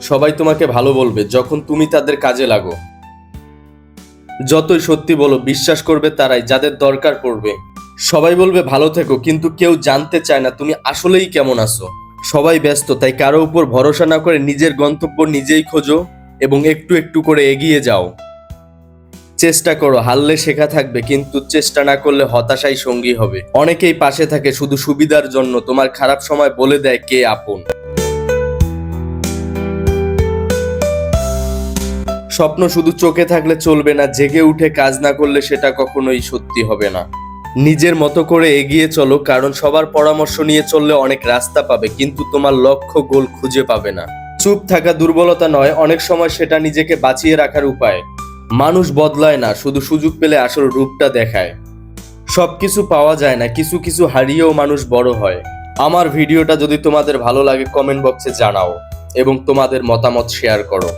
সবাই তোমাকে ভালো বলবে যখন তুমি তাদের কাজে লাগো। যতই সত্যি বলো, বিশ্বাস করবে তারাই যাদের দরকার পড়বে। সবাই বলবে ভালো থেকো, কিন্তু কেউ জানতে চায় না তুমি আসলেই কেমন আছো। সবাই ব্যস্ত, তাই কারো উপর ভরসা না করে নিজের গন্তব্য নিজেই খোঁজো এবং একটু একটু করে এগিয়ে যাও। চেষ্টা করো, হারলে শেখা থাকবে, কিন্তু চেষ্টা না করলে হতাশাই সঙ্গী হবে। অনেকেই পাশে থাকে শুধু সুবিধার জন্য, তোমার খারাপ সময় বলে দেয় কে আপন। স্বপ্ন শুধু চোখে থাকলে চলবে না, জেগে উঠে কাজ না করলে সেটা কখনোই সত্যি হবে না। নিজের মতো করে এগিয়ে চলো, কারণ সবার পরামর্শ নিয়ে চললে অনেক রাস্তা পাবে, কিন্তু তোমার লক্ষ্য গোল খুঁজে পাবে না। চুপ থাকা দুর্বলতা নয়, অনেক সময় সেটা নিজেকে বাঁচিয়ে রাখার উপায়। মানুষ বদলায় না, শুধু সুযোগ পেলে আসল রূপটা দেখায়। সবকিছু পাওয়া যায় না, কিছু কিছু হারিয়েও মানুষ বড় হয়। আমার ভিডিওটা যদি তোমাদের ভালো লাগে কমেন্ট বক্সে জানাও এবং তোমাদের মতামত শেয়ার করো।